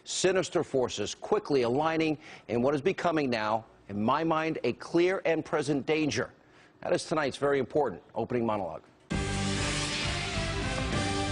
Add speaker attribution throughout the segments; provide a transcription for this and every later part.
Speaker 1: Sinister forces quickly aligning in what is becoming now, in my mind, a clear and present danger. That is tonight's very important opening monologue.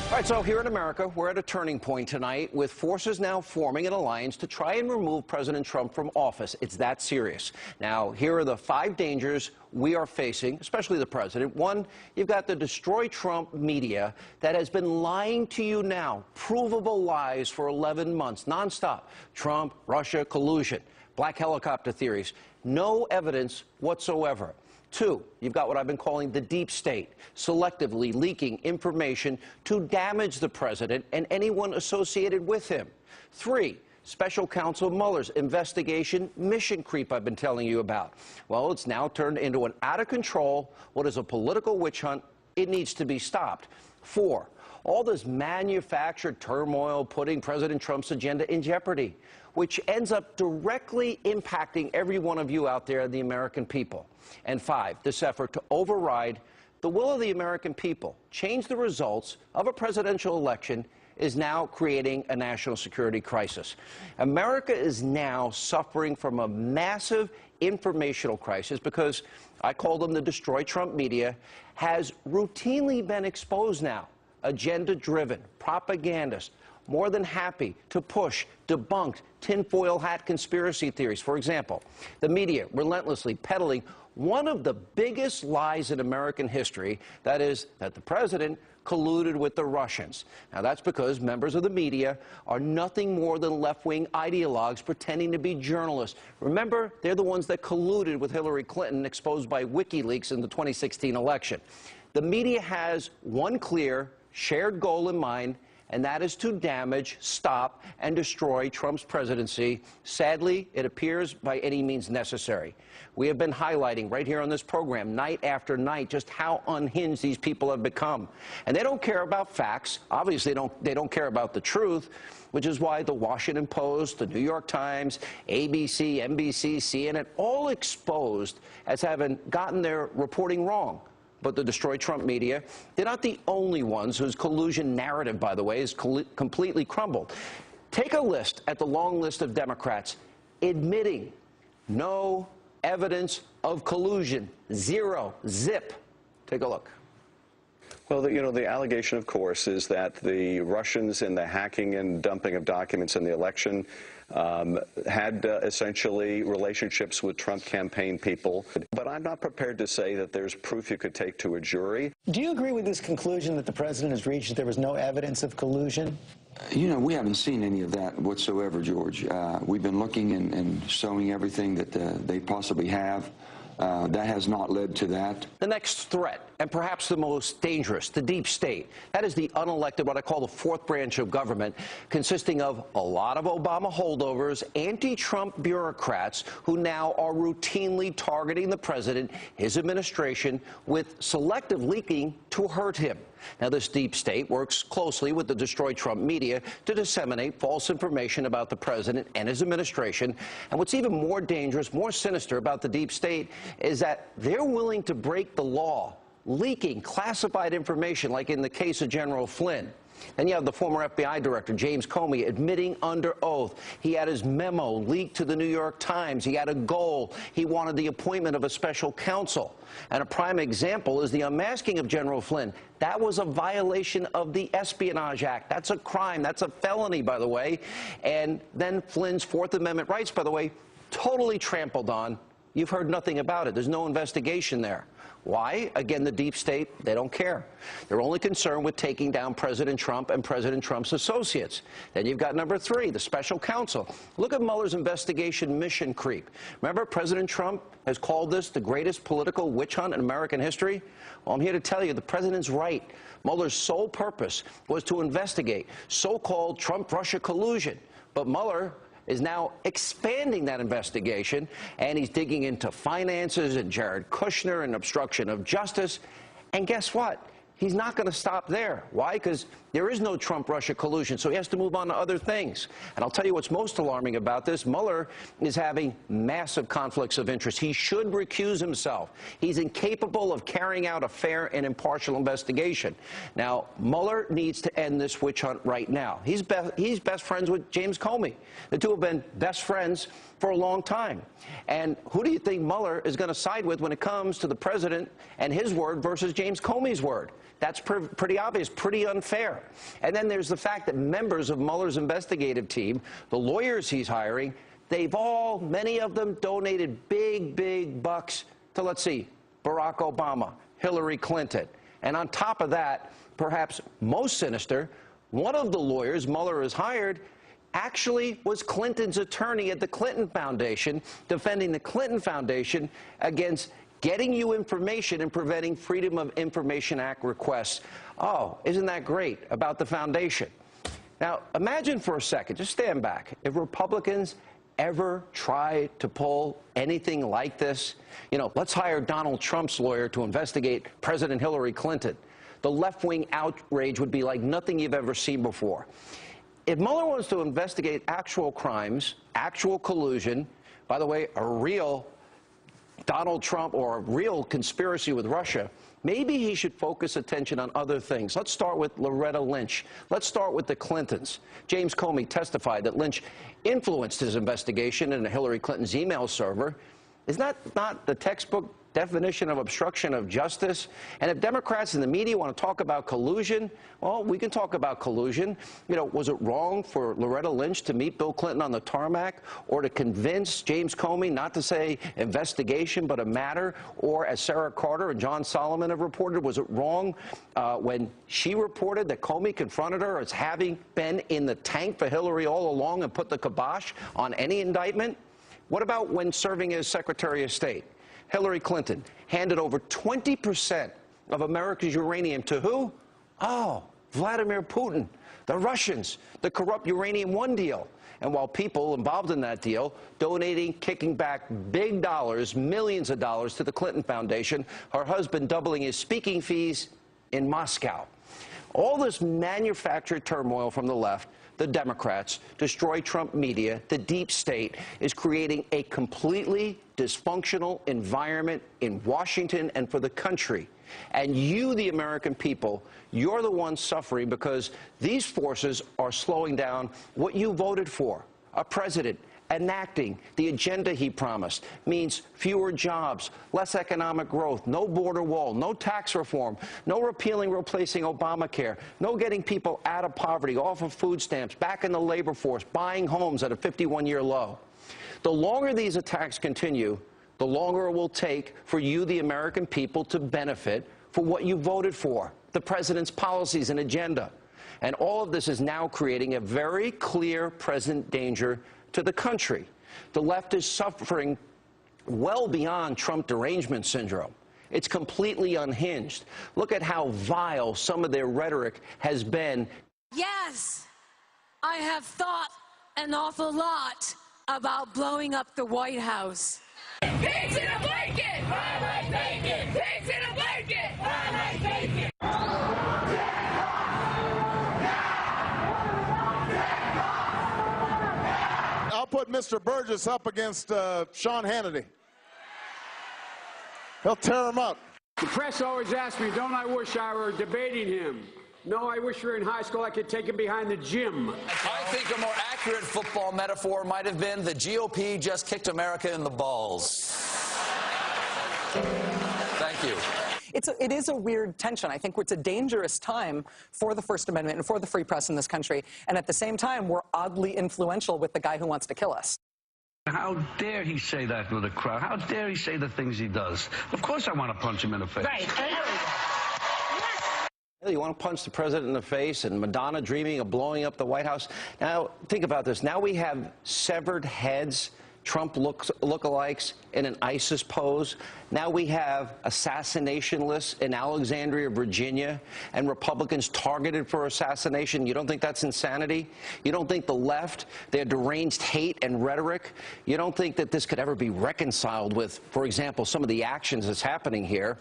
Speaker 1: All right, so here in America, we're at a turning point tonight with forces now forming an alliance to try and remove President Trump from office. It's that serious. Now, here are the 5 dangers we are facing, especially the president. 1, you've got the Destroy Trump media that has been lying to you now, provable lies for 11 months, nonstop. Trump, Russia, collusion, black helicopter theories, no evidence whatsoever. 2, you've got what I've been calling the deep state, selectively leaking information to damage the president and anyone associated with him. 3, Special Counsel Mueller's investigation mission creep I've been telling you about. Well, it's now turned into an out-of-control, what is a political witch hunt. It needs to be stopped. 4, all this manufactured turmoil putting President Trump's agenda in jeopardy, which ends up directly impacting every one of you out there, the American people. And 5, this effort to override the will of the American people, change the results of a presidential election, is now creating a national security crisis. America is now suffering from a massive informational crisis because, I call them the Destroy Trump media, has routinely been exposed now. Agenda-driven propagandists, more than happy to push debunked tinfoil hat conspiracy theories. For example, the media relentlessly peddling one of the biggest lies in American history, that is, that the president colluded with the Russians. Now, that's because members of the media are nothing more than left-wing ideologues pretending to be journalists. Remember, they're the ones that colluded with Hillary Clinton, exposed by WikiLeaks in the 2016 election. The media has one clear, shared goal in mind, and that is to damage, stop, and destroy Trump's presidency. Sadly, it appears by any means necessary. We have been highlighting right here on this program, night after night, just how unhinged these people have become. And they don't care about facts. Obviously, they don't care about the truth, which is why the Washington Post, the New York Times, ABC, NBC, CNN, all exposed as having gotten their reporting wrong. But the Destroy Trump media, they're not the only ones whose collusion narrative, by the way, is completely crumbled. Take a look at the long list of Democrats admitting no evidence of collusion. 0, zip. Take a look.
Speaker 2: Well, the allegation, of course, is that the Russians in the hacking and dumping of documents in the election had essentially relationships with Trump campaign people. But I'm not prepared to say that there's proof you could take to a jury.
Speaker 3: Do you agree with this conclusion that the president has reached, that there was no evidence of collusion?
Speaker 4: We haven't seen any of that whatsoever, George. We've been looking and showing everything that they possibly have. That has not led to that. The
Speaker 1: next threat, and perhaps the most dangerous, the deep state. That is the unelected, what I call the 4th branch of government, consisting of a lot of Obama holdovers, anti-Trump bureaucrats who now are routinely targeting the president, his administration, with selective leaking to hurt him. Now, this deep state works closely with the Destroy Trump media to disseminate false information about the president and his administration. And what's even more dangerous, more sinister about the deep state is that they're willing to break the law, leaking classified information, like in the case of General Flynn. Then you have the former FBI director, James Comey, admitting under oath he had his memo leaked to the New York Times. He had a goal. He wanted the appointment of a special counsel. And a prime example is the unmasking of General Flynn. That was a violation of the Espionage Act. That's a crime. That's a felony, by the way. And then Flynn's 4th Amendment rights, by the way, totally trampled on. You've heard nothing about it. There's no investigation there. Why? Again, the deep state, they don't care. They're only concerned with taking down President Trump and President Trump's associates. Then you've got number 3, the special counsel. Look at Mueller's investigation mission creep. Remember, President Trump has called this the greatest political witch hunt in American history? Well, I'm here to tell you the president's right. Mueller's sole purpose was to investigate so-called Trump-Russia collusion. But Mueller is now expanding that investigation, and he's digging into finances and Jared Kushner and obstruction of justice. And guess what? He's not going to stop there. Why? Because There is no Trump-Russia collusion, so he has to move on to other things. And I'll tell you what's most alarming about this. Mueller is having massive conflicts of interest. He should recuse himself. He's incapable of carrying out a fair and impartial investigation. Now, Mueller needs to end this witch hunt right now. He's best friends with James Comey. The two have been best friends for a long time. And who do you think Mueller is going to side with when it comes to the president and his word versus James Comey's word? That's pretty obvious, pretty unfair. And then there's the fact that members of Mueller's investigative team, the lawyers he's hiring, many of them donated big bucks to, let's see, Barack Obama, Hillary Clinton. And on top of that, perhaps most sinister, one of the lawyers Mueller has hired actually was Clinton's attorney at the Clinton Foundation, defending the Clinton Foundation against getting you information and preventing Freedom of Information Act requests. Oh, isn't that great about the foundation? Now, imagine for a second, just stand back, if Republicans ever try to pull anything like this. You know, let's hire Donald Trump's lawyer to investigate President Hillary Clinton. The left-wing outrage would be like nothing you've ever seen before. If Mueller wants to investigate actual crimes, actual collusion, by the way, a real Donald Trump or a real conspiracy with Russia, maybe he should focus attention on other things. Let's start with Loretta Lynch. Let's start with the Clintons. James Comey testified that Lynch influenced his investigation into Hillary Clinton's email server. Is that not the textbook definition of obstruction of justice? And if Democrats and the media want to talk about collusion, well, we can talk about collusion. You know, was it wrong for Loretta Lynch to meet Bill Clinton on the tarmac, or to convince James Comey not to say investigation but a matter? Or, as Sarah Carter and John Solomon have reported, was it wrong when she reported that Comey confronted her as having been in the tank for Hillary all along and put the kibosh on any indictment? What about when serving as Secretary of State? Hillary Clinton handed over 20% of America's uranium to who? Oh, Vladimir Putin, the Russians, the corrupt Uranium One deal. And while people involved in that deal donating, kicking back big dollars, millions of dollars to the Clinton Foundation, her husband doubling his speaking fees in Moscow. All this manufactured turmoil from the left, the Democrats, destroy Trump media, the deep state, is creating a completely dysfunctional environment in Washington and for the country. And you, the American people, you're the ones suffering because these forces are slowing down what you voted for. A president enacting the agenda he promised means fewer jobs, less economic growth, no border wall, no tax reform, no repealing, replacing Obamacare, no getting people out of poverty, off of food stamps, back in the labor force, buying homes at a 51-year low. The longer these attacks continue, the longer it will take for you, the American people, to benefit for what you voted for, the president's policies and agenda. And all of this is now creating a very clear present danger to the country. The left is suffering well beyond Trump derangement syndrome. It's completely unhinged. Look at how vile some of their rhetoric has been.
Speaker 5: Yes, I have thought an awful lot about blowing up the White House. Pigs in a blanket! I like bacon! Pigs in a blanket! I like bacon!
Speaker 6: I'll put Mr. Burgess up against Sean Hannity. He'll tear him up.
Speaker 7: The press always asks me, don't I wish I were debating him? No, I wish we were in high school. I could take him behind the gym.
Speaker 8: I think a more accurate football metaphor might have been the GOP just kicked America in the balls. Thank you.
Speaker 9: It is a weird tension. I think it's a dangerous time for the First Amendment and for the free press in this country. And at the same time, we're oddly influential with the guy who wants to kill us.
Speaker 10: How dare he say that with a crowd? How dare he say the things he does? Of course I want to punch him in the face.
Speaker 5: Right.
Speaker 1: You want to punch the president in the face, and Madonna dreaming of blowing up the White House. Now, think about this. Now we have severed heads Trump lookalikes in an ISIS pose. Now we have assassination lists in Alexandria, Virginia, and Republicans targeted for assassination. You don't think that's insanity? You don't think the left, their deranged hate and rhetoric, you don't think that this could ever be reconciled with, for example, some of the actions that's happening here?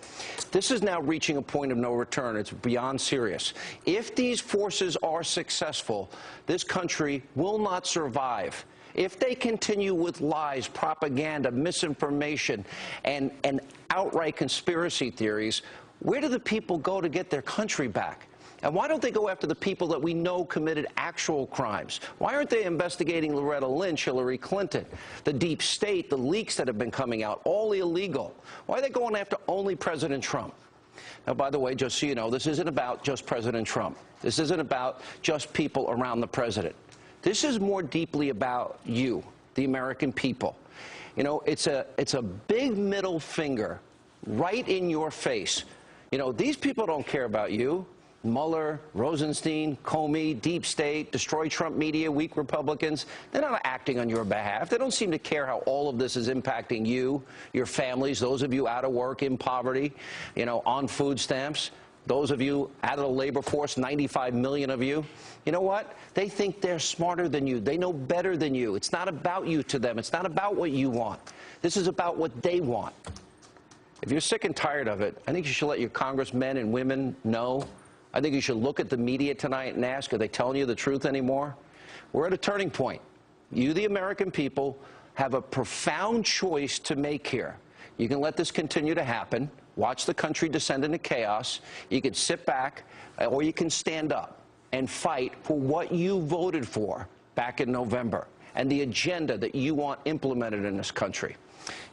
Speaker 1: This is now reaching a point of no return. It's beyond serious. If these forces are successful, this country will not survive. If they continue with lies, propaganda, misinformation, and outright conspiracy theories, where do the people go to get their country back? And why don't they go after the people that we know committed actual crimes? Why aren't they investigating Loretta Lynch, Hillary Clinton, the deep state, the leaks that have been coming out, all illegal? Why are they going after only President Trump? Now, by the way, just so you know, this isn't about just President Trump. This isn't about just people around the president. This is more deeply about you, the American people. You know, it's a big middle finger right in your face. You know, these people don't care about you. Mueller, Rosenstein, Comey, Deep State, Destroy Trump Media, Weak Republicans, they're not acting on your behalf. They don't seem to care how all of this is impacting you, your families, those of you out of work, in poverty, you know, on food stamps. Those of you out of the labor force, 95 million of you, you know what? They think they're smarter than you. They know better than you. It's not about you to them. It's not about what you want. This is about what they want. If you're sick and tired of it, I think you should let your congressmen and women know. I think you should look at the media tonight and ask, are they telling you the truth anymore? We're at a turning point. You, the American people, have a profound choice to make here. You can let this continue to happen, watch the country descend into chaos. You can sit back, or you can stand up and fight for what you voted for back in November and the agenda that you want implemented in this country.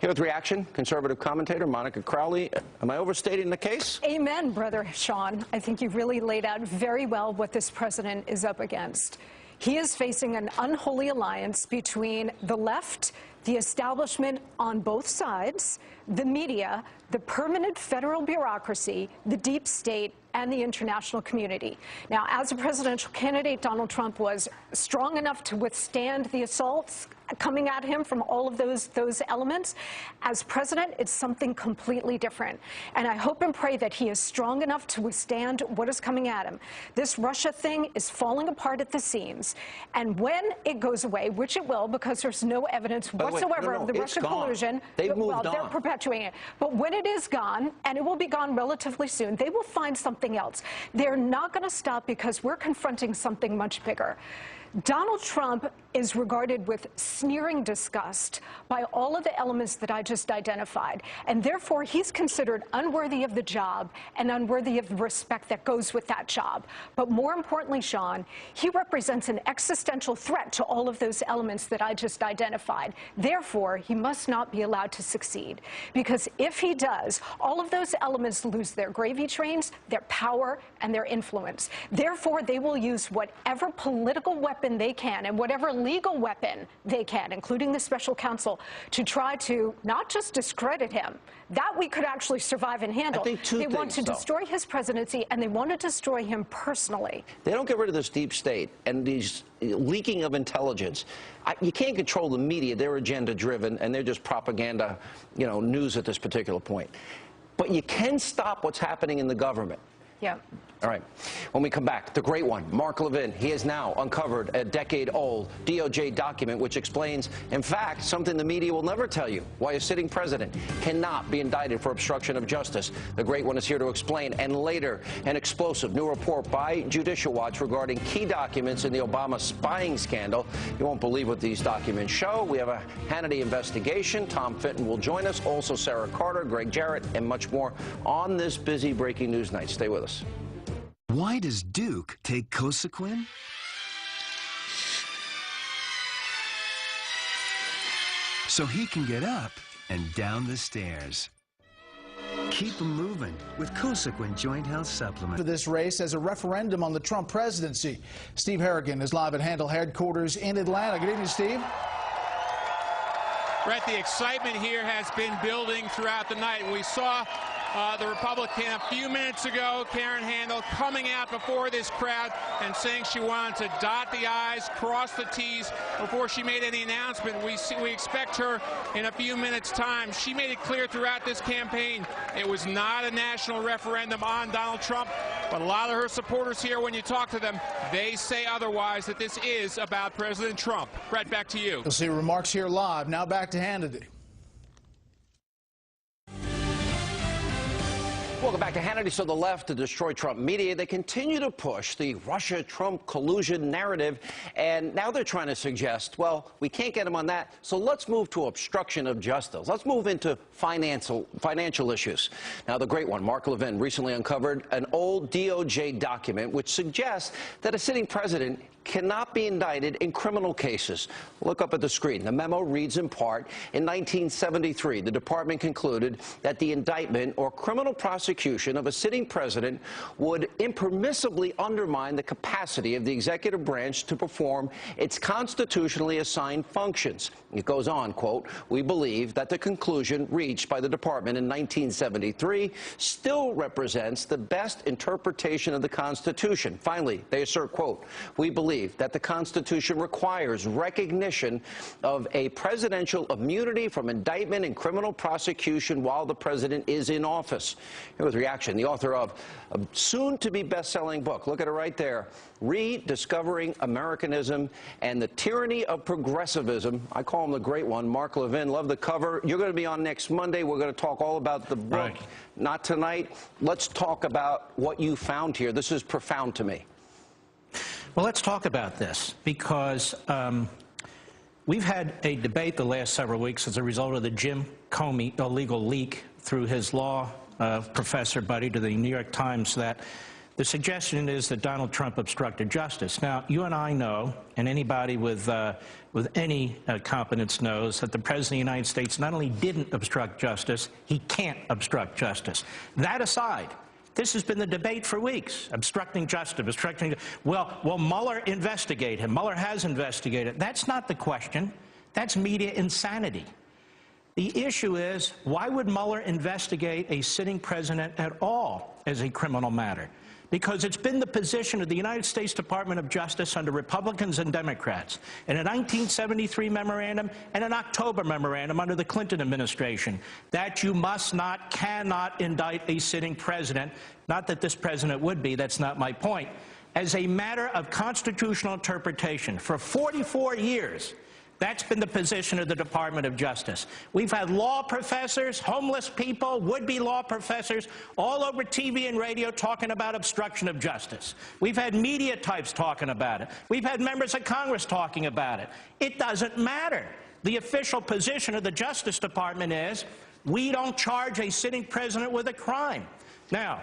Speaker 1: Here with reaction, conservative commentator Monica Crowley. Am I overstating the case?
Speaker 11: Amen, Brother Sean. I think you've really laid out very well what this president is up against. He is facing an unholy alliance between the left, the establishment on both sides, the media, the permanent federal bureaucracy, the deep state, and the international community. Now, as a presidential candidate, Donald Trump was strong enough to withstand the assaults coming at him from all of those elements. As president, it's something completely different. And I hope and pray that he is strong enough to withstand what is coming at him. This Russia thing is falling apart at the seams. And when it goes away, which it will, because there's no evidence whatsoever of the Russian collusion,
Speaker 1: they've moved on.
Speaker 11: They're perpetuating it. But when it is gone, and it will be gone relatively soon, they will find something else. They're not going to stop because we're confronting something much bigger. Donald Trump is regarded with sneering disgust by all of the elements that I just identified, and therefore he's considered unworthy of the job and unworthy of the respect that goes with that job. But more importantly, Sean, he represents an existential threat to all of those elements that I just identified. Therefore, he must not be allowed to succeed, because if he does, all of those elements lose their gravy trains, their power, and their influence. Therefore, they will use whatever political weapon they can and whatever legal weapon they can, including the special counsel, to try to not just discredit him. That we could actually survive and handle. They want to destroy his presidency, and they want to destroy him personally.
Speaker 1: They don't get rid of this deep state and these leaking of intelligence. You can't control the media. They're agenda-driven, and they're just propaganda, you know, news at this particular point. But you can stop what's happening in the government.
Speaker 11: Yeah.
Speaker 1: All right. When we come back, the great one, Mark Levin, he has now uncovered a decade-old DOJ document which explains, in fact, something the media will never tell you, why a sitting president cannot be indicted for obstruction of justice. The great one is here to explain. And later, an explosive new report by Judicial Watch regarding key documents in the Obama spying scandal. You won't believe what these documents show. We have a Hannity investigation. Tom Fitton will join us. Also, Sarah Carter, Greg Jarrett, and much more on this busy breaking news night. Stay with us.
Speaker 12: Why does Duke take Cosequin? So he can get up and down the stairs. Keep them moving with Cosequin Joint Health Supplement.
Speaker 13: For this race as a referendum on the Trump presidency. Steve Harrigan is live at Handle headquarters in Atlanta. Good evening, Steve.
Speaker 14: Brett, the excitement here has been building throughout the night. We saw the Republican a few minutes ago, Karen Handel, coming out before this crowd and saying she wanted to dot the I's, cross the T's before she made any announcement. We expect her in a few minutes' time. She made it clear throughout this campaign it was not a national referendum on Donald Trump, but a lot of her supporters here, when you talk to them, they say otherwise, that this is about President Trump. Brett, back to you.
Speaker 13: You'll see remarks here live. Now back to Hannity.
Speaker 1: Welcome back to Hannity. So the left, to destroy Trump media, they continue to push the Russia-Trump collusion narrative, and now they're trying to suggest, well, we can't get him on that, so let's move to obstruction of justice. Let's move into financial issues. Now, the great one, Mark Levin, recently uncovered an old DOJ document which suggests that a sitting president cannot be indicted in criminal cases. Look up at the screen. The memo reads in part, in 1973, the department concluded that the indictment or criminal prosecution of a sitting president would impermissibly undermine the capacity of the executive branch to perform its constitutionally assigned functions. It goes on, quote, we believe that the conclusion reached by the department in 1973 still represents the best interpretation of the Constitution. Finally, they assert, quote, we believe that the Constitution requires recognition of a presidential immunity from indictment and criminal prosecution while the president is in office. Here with reaction, the author of a soon-to-be best-selling book, look at it right there, Rediscovering Americanism and the Tyranny of Progressivism. I call him the great one, Mark Levin. Love the cover. You're going to be on next Monday. We're going to talk all about the book. Right. Not tonight. Let's talk about what you found here. This is profound to me.
Speaker 15: Well, let's talk about this, because we've had a debate the last several weeks as a result of the Jim Comey illegal leak through his law professor buddy to the New York Times that the suggestion is that Donald Trump obstructed justice. Now, you and I know, and anybody with any competence knows, that the President of the United States not only didn't obstruct justice, he can't obstruct justice. That aside, this has been the debate for weeks, obstructing justice, Well, will Mueller investigate him? Mueller has investigated. That's not the question. That's media insanity. The issue is, why would Mueller investigate a sitting president at all as a criminal matter? Because it's been the position of the United States Department of Justice under Republicans and Democrats in a 1973 memorandum and an October memorandum under the Clinton administration that you must not, cannot indict a sitting president. Not that this president would be, that's not my point. As a matter of constitutional interpretation, for 44 years, that's been the position of the Department of Justice. We've had law professors, homeless people, would-be law professors, all over TV and radio talking about obstruction of justice. We've had media types talking about it. We've had members of Congress talking about it. It doesn't matter. The official position of the Justice Department is, we don't charge a sitting president with a crime. Now,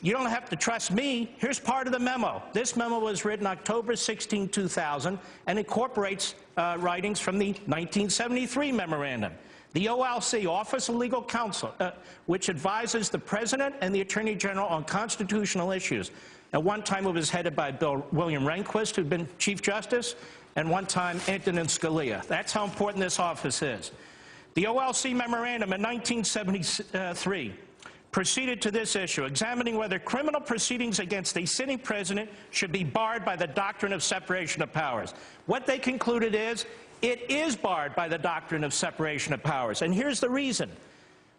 Speaker 15: you don't have to trust me. Here's part of the memo. This memo was written October 16, 2000, and incorporates writings from the 1973 memorandum. The OLC, Office of Legal Counsel, which advises the President and the Attorney General on constitutional issues. At one time, it was headed by William Rehnquist, who'd been Chief Justice, and one time, Antonin Scalia. That's how important this office is. The OLC memorandum in 1973 proceeded to this issue, examining whether criminal proceedings against a sitting president should be barred by the doctrine of separation of powers. What they concluded is, it is barred by the doctrine of separation of powers. And here's the reason.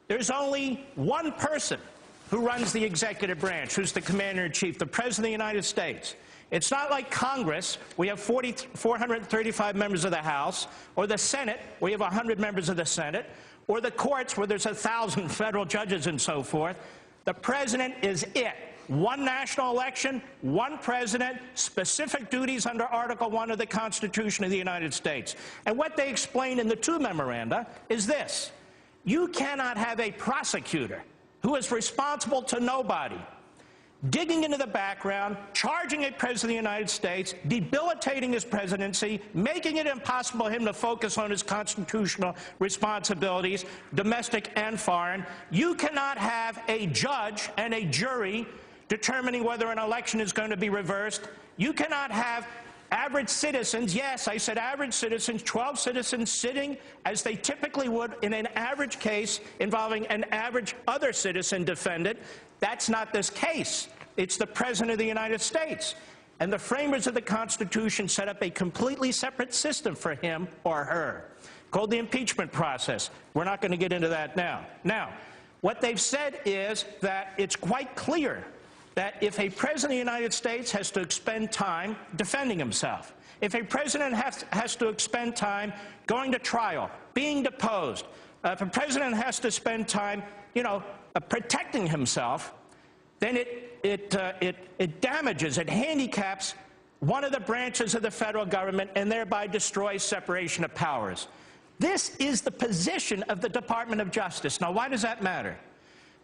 Speaker 15: There's only one person who runs the executive branch, who's the commander-in-chief, the President of the United States. It's not like Congress, we have 435 members of the House, or the Senate, we have 100 members of the Senate, or the courts where there's 1,000 federal judges and so forth. The president is it. One national election, one president, specific duties under Article 1 of the Constitution of the United States. And what they explain in the two memoranda is this. You cannot have a prosecutor who is responsible to nobody, digging into the background, charging a president of the United States, debilitating his presidency, making it impossible for him to focus on his constitutional responsibilities, domestic and foreign. You cannot have a judge and a jury determining whether an election is going to be reversed. You cannot have average citizens, yes, I said average citizens, 12 citizens sitting as they typically would in an average case involving an average other citizen defendant. That's not this case. It's the President of the United States. And the framers of the Constitution set up a completely separate system for him or her, called the impeachment process. We're not going to get into that now. Now, what they've said is that it's quite clear that if a president of the United States has to expend time defending himself, if a president has to expend time going to trial, being deposed, if a president has to spend time, protecting himself, then it damages, it handicaps one of the branches of the federal government and thereby destroys separation of powers. This is the position of the Department of Justice. Now, why does that matter?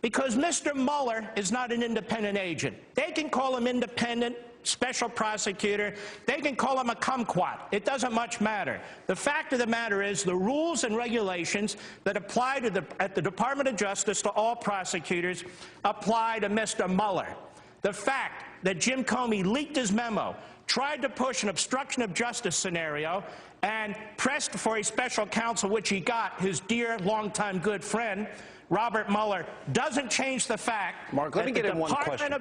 Speaker 15: Because Mr. Mueller is not an independent agent. They can call him independent, special prosecutor. They can call him a kumquat. It doesn't much matter. The fact of the matter is the rules and regulations that apply at the Department of Justice to all prosecutors apply to Mr. Mueller. The fact that Jim Comey leaked his memo, tried to push an obstruction of justice scenario, and pressed for a special counsel, which he got, his dear, longtime good friend, Robert Mueller, doesn't change the fact.
Speaker 1: Mark, let me get in one question.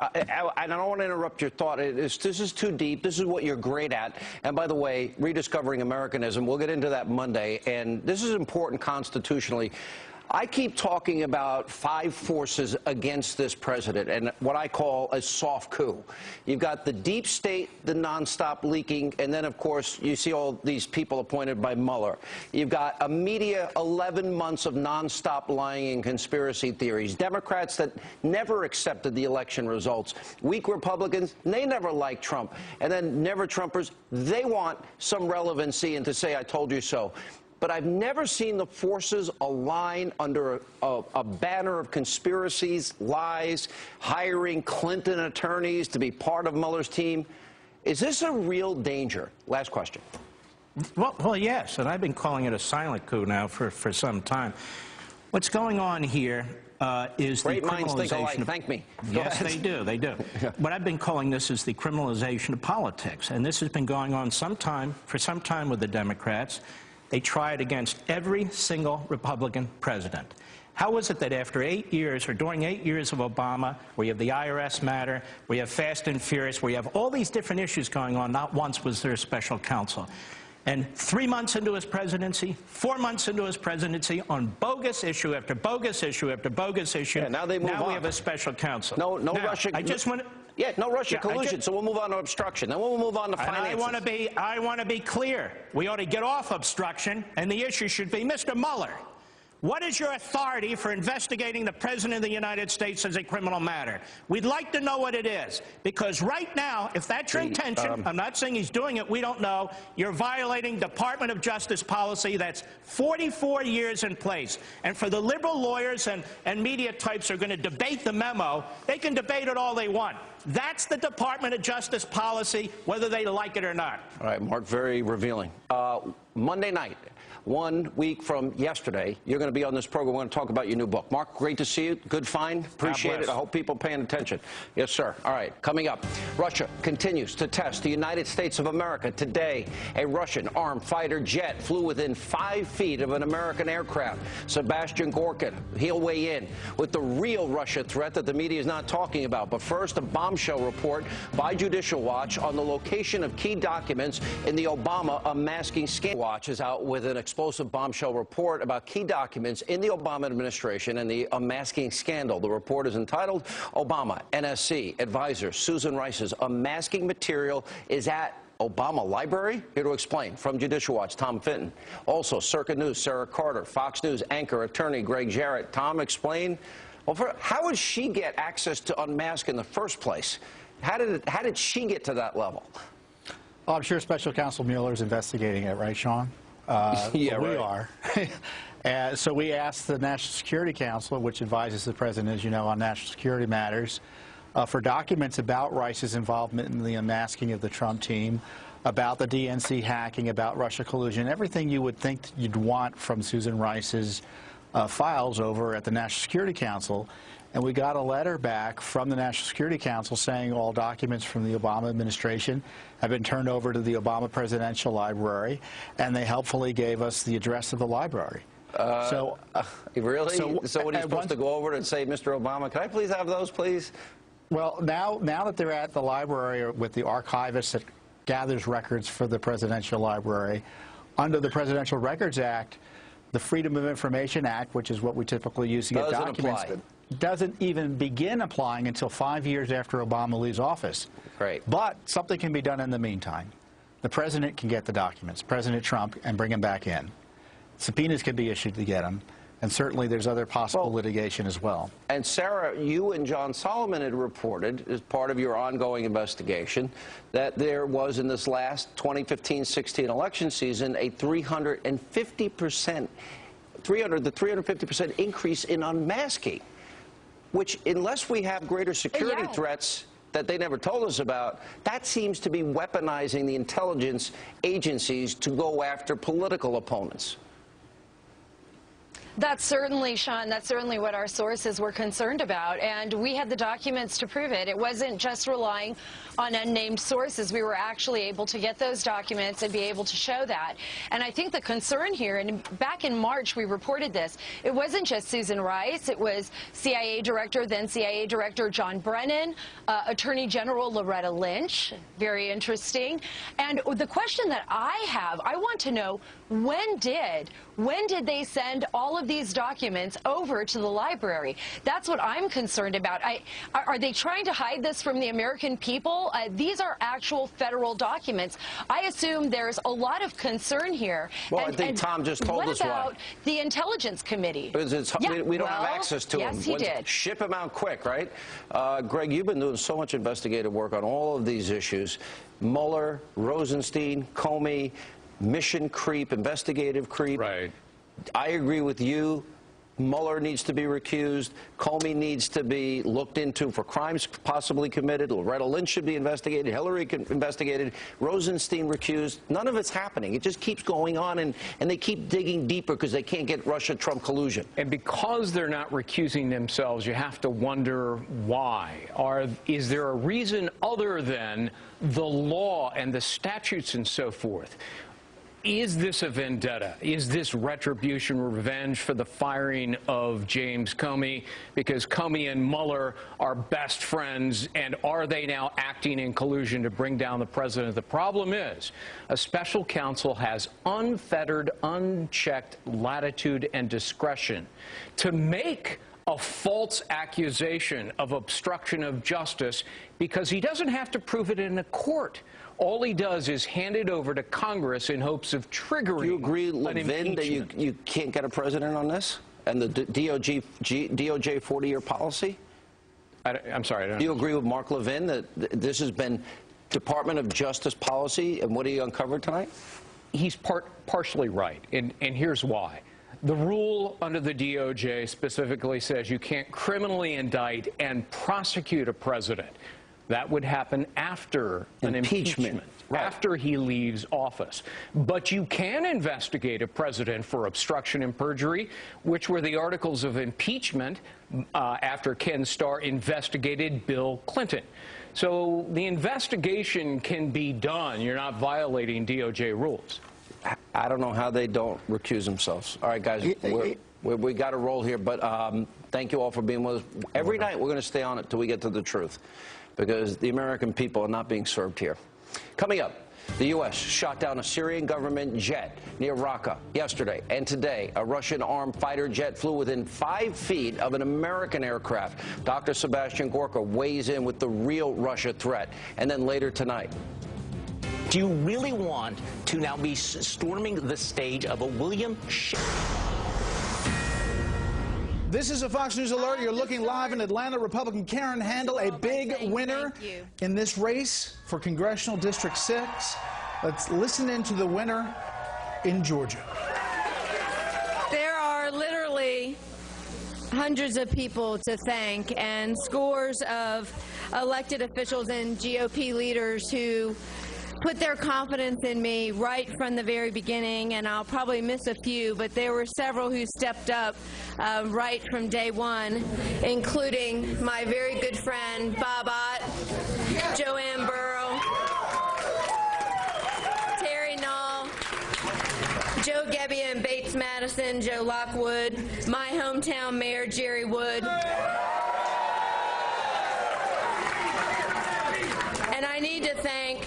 Speaker 1: I don't want to interrupt your thought. This is too deep. This is what you're great at. And by the way, rediscovering Americanism, we'll get into that Monday. And this is important constitutionally. I keep talking about 5 forces against this president and what I call a soft coup. You've got the deep state, the nonstop leaking, and then, of course, you see all these people appointed by Mueller. You've got a media 11 months of nonstop lying and conspiracy theories. Democrats that never accepted the election results. Weak Republicans, they never liked Trump. And then never Trumpers, they want some relevancy and to say, I told you so. But I've never seen the forces align under a banner of conspiracies, lies, hiring Clinton attorneys to be part of Mueller's team. Is this a real danger? Last question.
Speaker 15: Well, yes, and I've been calling it a silent coup now for some time. What's going on here is the criminalization.
Speaker 1: Great minds think alike. Thank me.
Speaker 15: Yes, they do. They do. What I've been calling this is the criminalization of politics, and this has been going on for some time with the Democrats. They try it against every single Republican president. How is it that after 8 years, or during 8 years of Obama, where you have the IRS matter, where you have Fast and Furious, where you have all these different issues going on, not once was there a special counsel? And 3 months into his presidency, 4 months into his presidency, on bogus issue after bogus issue after bogus issue,
Speaker 1: now they move on.
Speaker 15: We have a special counsel.
Speaker 1: No Russia.
Speaker 15: I just want to...
Speaker 1: Yeah, no Russia collusion, so we'll move on to obstruction. Then we'll move on to finances.
Speaker 15: I want to be clear. We ought to get off obstruction, and the issue should be, Mr. Mueller, what is your authority for investigating the President of the United States as a criminal matter? We'd like to know what it is, because right now, if that's your intention, I'm not saying he's doing it, we don't know, you're violating Department of Justice policy that's 44 years in place. And for the liberal lawyers and media types who are going to debate the memo, they can debate it all they want. That's the Department of Justice policy, whether they like it or not.
Speaker 1: All right, Mark, very revealing. Monday night, 1 week from yesterday, you're going to be on this program. We're going to talk about your new book. Mark, great to see you. Good find. Appreciate it. I hope people are paying attention. Yes, sir. All right, coming up, Russia continues to test the United States of America. Today, a Russian armed fighter jet flew within 5 feet of an American aircraft. Sebastian Gorkin, he'll weigh in with the real Russia threat that the media is not talking about. But first, a bombshell report by Judicial Watch on the location of key documents in the Obama unmasking scandal. Watch is out with an explosive bombshell report about key documents in the Obama administration and the unmasking scandal. The report is entitled Obama NSC Advisor Susan Rice's unmasking material is at Obama Library? Here to explain, from Judicial Watch, Tom Fitton. Also, Circuit News, Sarah Carter, Fox News anchor, attorney Greg Jarrett. Tom, explain. Well, how would she get access to unmask in the first place? How did she get to that level?
Speaker 16: Well, I'm sure Special Counsel Mueller is investigating it, right, Sean?
Speaker 1: Yeah,
Speaker 16: we are. So we asked the National Security Council, which advises the president, as you know, on national security matters, for documents about Rice's involvement in the unmasking of the Trump team, about the DNC hacking, about Russia collusion, everything you would think you'd want from Susan Rice's files over at the National Security Council. And we got a letter back from the National Security Council saying all documents from the Obama administration have been turned over to the Obama Presidential Library, and they helpfully gave us the address of the library.
Speaker 1: Really? So what are you supposed to go over and say, Mr. Obama, can I please have those, please?
Speaker 16: Well, now that they're at the library with the archivist that gathers records for the Presidential Library, under the Presidential Records Act, the Freedom of Information Act, which is what we typically use to get documents, doesn't even begin applying until 5 years after Obama leaves office.
Speaker 1: Right.
Speaker 16: But something can be done in the meantime. The president can get the documents, President Trump, and bring them back in. Subpoenas can be issued to get them. And certainly there's other possible litigation as well.
Speaker 1: And Sarah, you and John Solomon had reported, as part of your ongoing investigation, that there was in this last 2015-16 election season a 350% increase in unmasking, which, unless we have greater security threats that they never told us about, that seems to be weaponizing the intelligence agencies to go after political opponents.
Speaker 17: That's certainly, Sean, that's certainly what our sources were concerned about, and we had the documents to prove it. It wasn't just relying on unnamed sources. We were actually able to get those documents and be able to show that. And I think the concern here, and back in March we reported this, it wasn't just Susan Rice, it was CIA Director, then CIA Director John Brennan, Attorney General Loretta Lynch, very interesting. And the question that I have, I want to know, when did they send all of these documents over to the library? That's what I'm concerned about. Are they trying to hide this from the American people? These are actual federal documents. I assume there's a lot of concern here.
Speaker 1: Well, I think Tom just told us why.
Speaker 17: What about the Intelligence Committee?
Speaker 1: We don't have access to them.
Speaker 17: Yes, he did.
Speaker 1: Ship them out quick, right? Greg, you've been doing so much investigative work on all of these issues. Mueller, Rosenstein, Comey, mission creep, investigative creep.
Speaker 18: Right.
Speaker 1: I agree with you. Mueller needs to be recused. Comey needs to be looked into for crimes possibly committed. Loretta Lynch should be investigated. Hillary investigated. Rosenstein recused. None of it's happening. It just keeps going on, and they keep digging deeper because they can't get Russia-Trump collusion.
Speaker 18: And because they're not recusing themselves, you have to wonder why. Is there a reason other than the law and the statutes and so forth? Is this a vendetta? Is this retribution, revenge for the firing of James Comey? Because Comey and Mueller are best friends, and are they now acting in collusion to bring down the president? The problem is, a special counsel has unfettered, unchecked latitude and discretion to make a false accusation of obstruction of justice because he doesn't have to prove it in a court. All he does is hand it over to Congress in hopes of triggering.
Speaker 1: Do you agree, Levin, that you can't get a president on this? And the DOJ 40-year policy?
Speaker 18: I'm sorry, I don't know.
Speaker 1: Do you agree with Mark Levin that this has been Department of Justice policy, and what he uncovered tonight?
Speaker 18: He's partially right, and here's why. The rule under the DOJ specifically says you can't criminally indict and prosecute a president. That would happen after an impeachment. Right. After he leaves office. But you can investigate a president for obstruction and perjury, which were the articles of impeachment after Ken Starr investigated Bill Clinton. So the investigation can be done. You're not violating DOJ rules.
Speaker 1: I don't know how they don't recuse themselves. All right, guys, we got to roll here, but thank you all for being with us. Every night we're going to stay on it till we get to the truth, because the American people are not being served here. Coming up, the U.S. shot down a Syrian government jet near Raqqa yesterday, and today a Russian armed fighter jet flew within 5 feet of an American aircraft. Dr. Sebastian Gorka weighs in with the real Russia threat, and then later tonight.
Speaker 19: Do you really want to now be storming the stage of a William
Speaker 13: This is a Fox News Alert. You're looking live in Atlanta. Republican Karen Handel, a big winner in this race for Congressional District 6. Let's listen into the winner in Georgia.
Speaker 20: There are literally hundreds of people to thank and scores of elected officials and GOP leaders who put their confidence in me right from the very beginning, and I'll probably miss a few, but there were several who stepped up right from day one, including my very good friend Bob Ott, Joanne Burrow, Terry Null, Joe Gebbia and Bates Madison, Joe Lockwood, my hometown mayor, Jerry Wood. And I need to thank,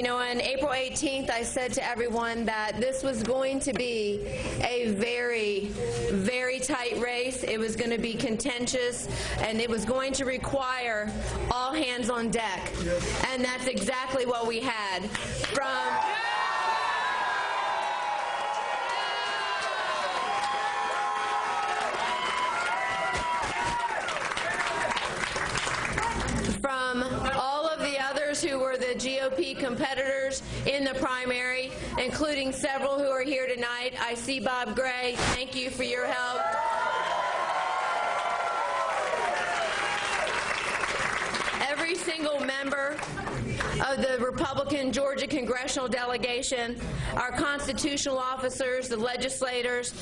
Speaker 20: on April 18th, I said to everyone that this was going to be a very, very tight race. It was going to be contentious, and it was going to require all hands on deck. And that's exactly what we had. From all of the others who were the GOP competitors in the primary, including several who are here tonight. I see Bob Gray. Thank you for your help. Every single member of the Republican Georgia congressional delegation, our constitutional officers, the legislators,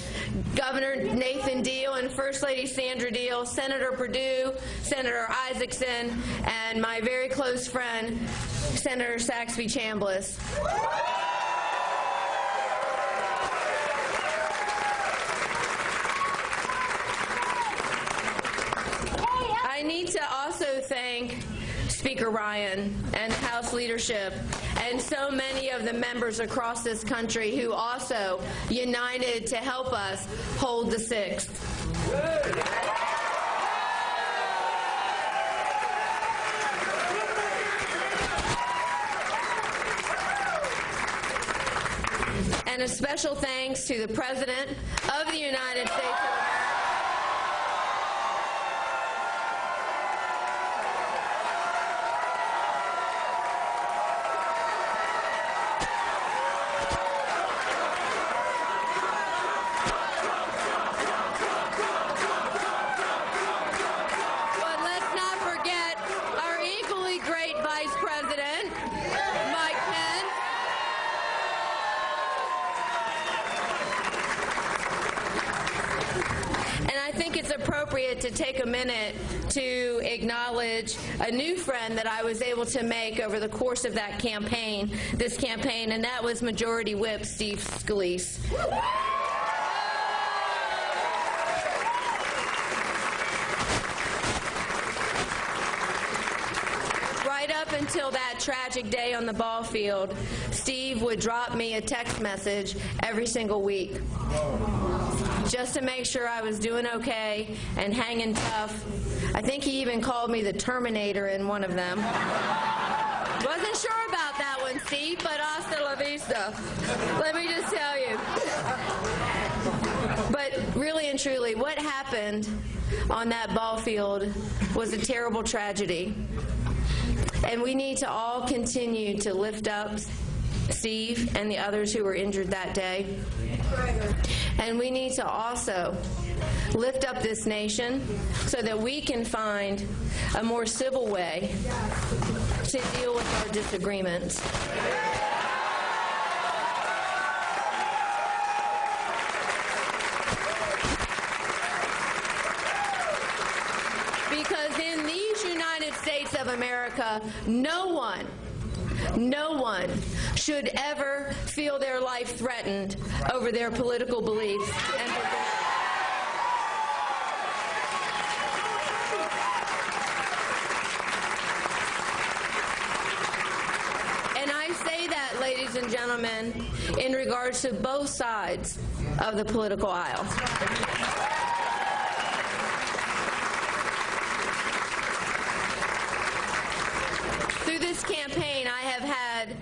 Speaker 20: Governor Nathan Deal and First Lady Sandra Deal, Senator Perdue, Senator Isaacson, and my very close friend, Senator Saxby Chambliss. I need to also thank Speaker Ryan and House leadership and so many of the members across this country who also united to help us hold the 6th. And a special thanks to the President of the United States of America. To take a minute to acknowledge a new friend that I was able to make over the course of that campaign, and that was Majority Whip Steve Scalise. Right up until that tragic day on the ball field, Steve would drop me a text message every single week, just to make sure I was doing okay and hanging tough. I think he even called me the Terminator in one of them. Wasn't sure about that one, Steve, but hasta la vista. Let me just tell you. But really and truly, what happened on that ball field was a terrible tragedy. And we need to all continue to lift up Steve and the others who were injured that day. And we need to also lift up this nation so that we can find a more civil way to deal with our disagreements. Because in these United States of America, no one should ever feel their life threatened over their political beliefs. And I say that, ladies and gentlemen, in regards to both sides of the political aisle. Through this campaign, I have had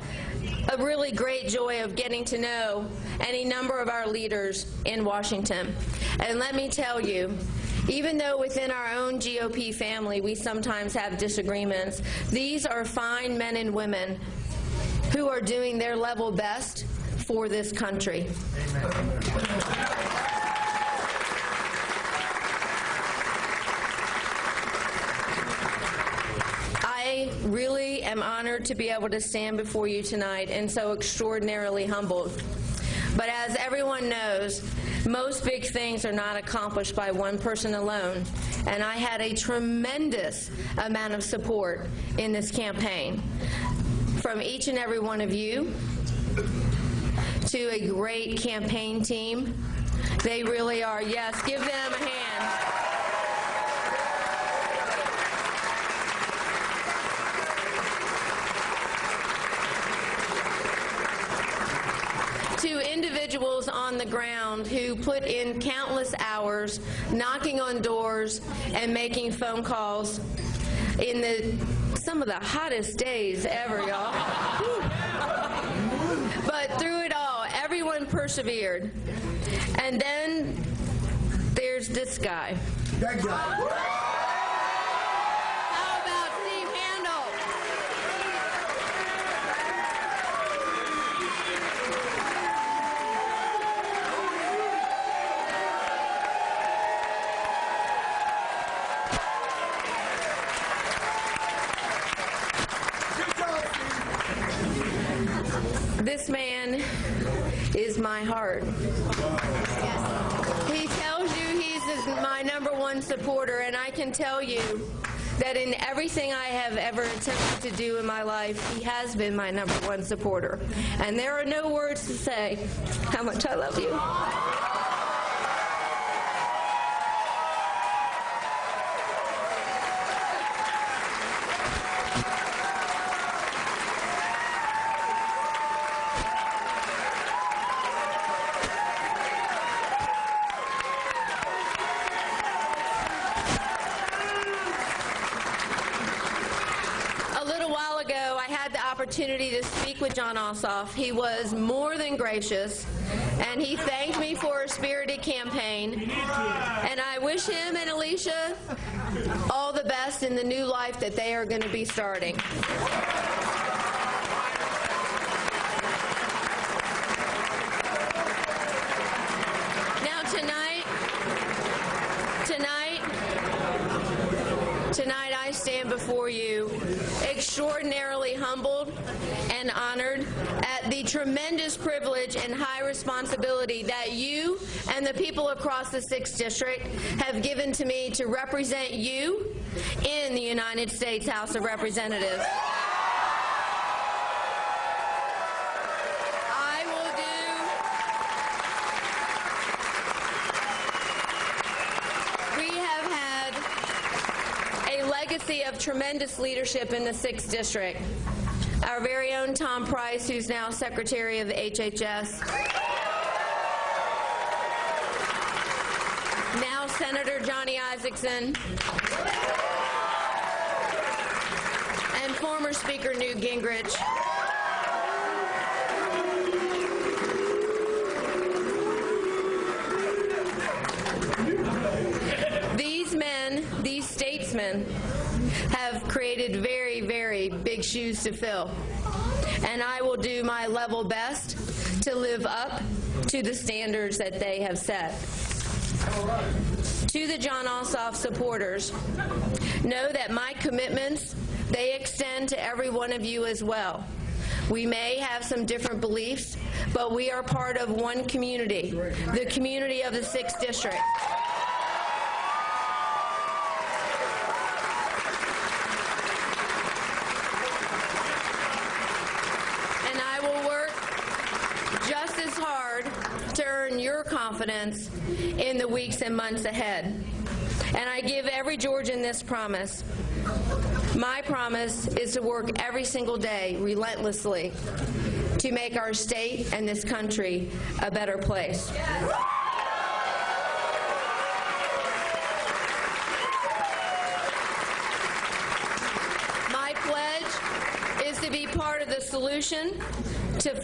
Speaker 20: a really great joy of getting to know any number of our leaders in Washington. And let me tell you, even though within our own GOP family we sometimes have disagreements, these are fine men and women who are doing their level best for this country. I I really am honored to be able to stand before you tonight and so extraordinarily humbled. But as everyone knows, most big things are not accomplished by one person alone, and I had a tremendous amount of support in this campaign from each and every one of you to a great campaign team. They really are. Yes, give them a hand. To individuals on the ground who put in countless hours knocking on doors and making phone calls in some of the hottest days ever, y'all. But through it all, everyone persevered. And then there's this guy.
Speaker 6: That guy.
Speaker 20: How about Steve Handel? This man is my heart. He tells you he's my #1 supporter, and I can tell you that in everything I have ever attempted to do in my life, he has been my #1 supporter. And there are no words to say how much I love you. Opportunity to speak with Jon Ossoff. He was more than gracious, and he thanked me for a spirited campaign. And I wish him and Alicia all the best in the new life that they are going to be starting. Now tonight I stand before you extraordinarily humbled and honored at the tremendous privilege and high responsibility that you and the people across the 6th District have given to me to represent you in the United States House of Representatives. Of tremendous leadership in the 6th District. Our very own Tom Price, who's now Secretary of the HHS. Now Senator Johnny Isakson. And former Speaker Newt Gingrich. These men, these statesmen, have created very, very big shoes to fill. And I will do my level best to live up to the standards that they have set. To the Jon Ossoff supporters, know that my commitments, they extend to every one of you as well. We may have some different beliefs, but we are part of one community, the community of the 6th District. Your confidence in the weeks and months ahead. And I give every Georgian this promise. My promise is to work every single day relentlessly to make our state and this country a better place. My pledge is to be part of the solution to